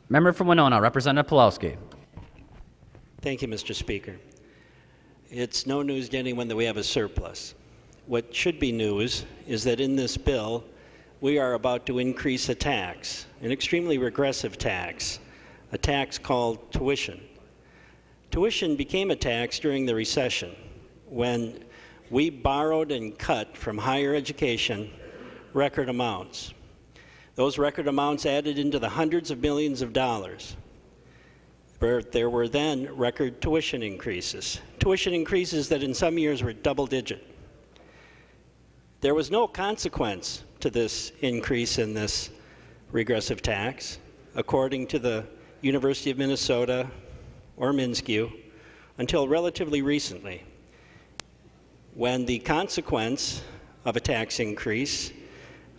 Member from Winona, Representative Pelowski. Thank you, Mr. Speaker. It's no news to anyone that we have a surplus. What should be news is that in this bill, we are about to increase a tax, an extremely regressive tax, a tax called tuition. Tuition became a tax during the recession when we borrowed and cut from higher education record amounts. Those record amounts added into the hundreds of millions of dollars. There were then record tuition increases that in some years were double-digit. There was no consequence to this increase in this regressive tax, according to the University of Minnesota, or MnSCU, until relatively recently, when the consequence of a tax increase,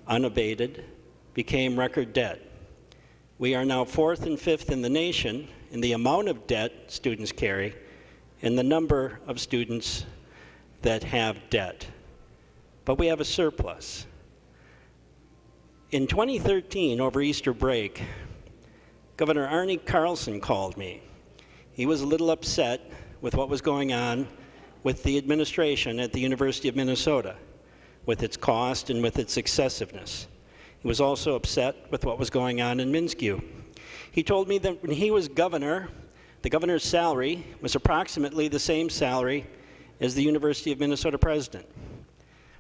unabated, became record debt. We are now 4th and 5th in the nation in the amount of debt students carry and the number of students that have debt. But we have a surplus. In 2013, over Easter break, Governor Arne Carlson called me. He was a little upset with what was going on with the administration at the University of Minnesota, with its cost and with its excessiveness. He was also upset with what was going on in MnSCU. He told me that when he was governor, the governor's salary was approximately the same salary as the University of Minnesota president.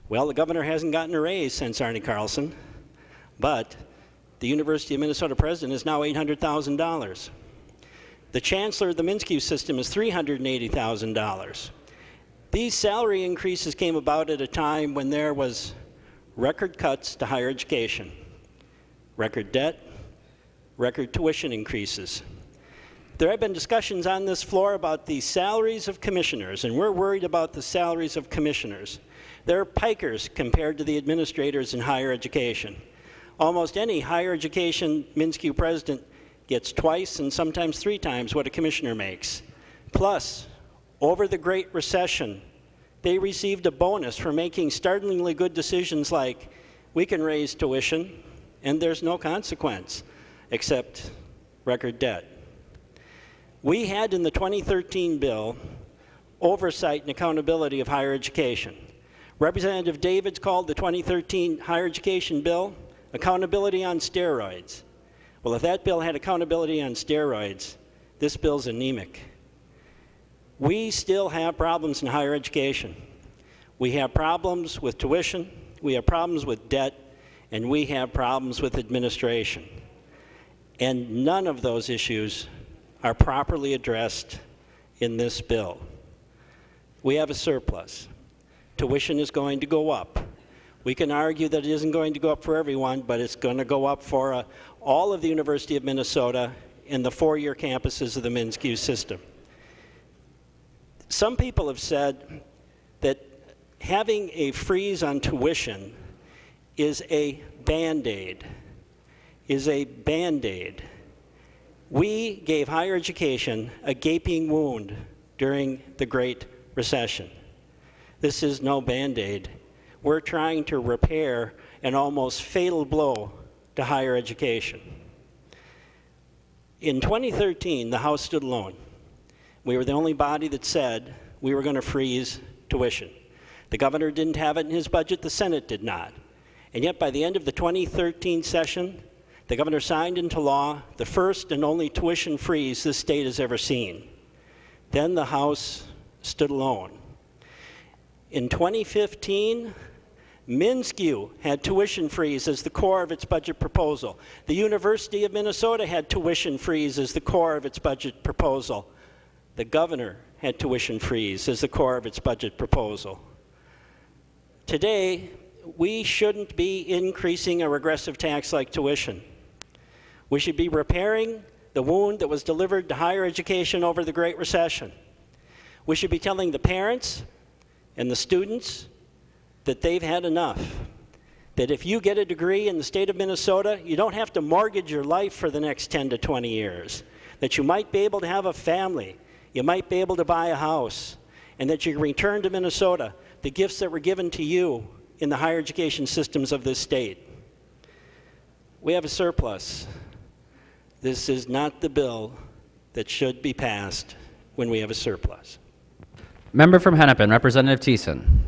Well, the governor hasn't gotten a raise since Arne Carlson, but the University of Minnesota president is now $800,000. The chancellor of the MnSCU system is $380,000. These salary increases came about at a time when there was record cuts to higher education, record debt, record tuition increases. There have been discussions on this floor about the salaries of commissioners, and we're worried about the salaries of commissioners. They're pikers compared to the administrators in higher education. Almost any higher education MnSCU president gets twice and sometimes 3 times what a commissioner makes. Plus, over the Great Recession, they received a bonus for making startlingly good decisions like, we can raise tuition and there's no consequence except record debt. We had in the 2013 bill oversight and accountability of higher education. Representative Davids called the 2013 higher education bill accountability on steroids. Well, if that bill had accountability on steroids, this bill's anemic. We still have problems in higher education. We have problems with tuition, we have problems with debt, and we have problems with administration. And none of those issues are properly addressed in this bill. We have a surplus. Tuition is going to go up. We can argue that it isn't going to go up for everyone, but it's going to go up for all of the University of Minnesota and the 4-year campuses of the MnSCU system. Some people have said that having a freeze on tuition is a Band-Aid, We gave higher education a gaping wound during the Great Recession. This is no Band-Aid. We're trying to repair an almost fatal blow to higher education. In 2013, the House stood alone. We were the only body that said we were going to freeze tuition. The governor didn't have it in his budget, the Senate did not. And yet by the end of the 2013 session, the governor signed into law the first and only tuition freeze this state has ever seen. Then the House stood alone. In 2015, MnSCU had tuition freeze as the core of its budget proposal. The University of Minnesota had tuition freeze as the core of its budget proposal. The governor had tuition freeze as the core of its budget proposal. Today, we shouldn't be increasing a regressive tax like tuition. We should be repairing the wound that was delivered to higher education over the Great Recession. We should be telling the parents and the students that they've had enough. That if you get a degree in the state of Minnesota, you don't have to mortgage your life for the next 10 to 20 years. That you might be able to have a family, you might be able to buy a house, and that you can return to Minnesota the gifts that were given to you in the higher education systems of this state. We have a surplus. This is not the bill that should be passed when we have a surplus. Member from Hennepin, Representative Thiessen.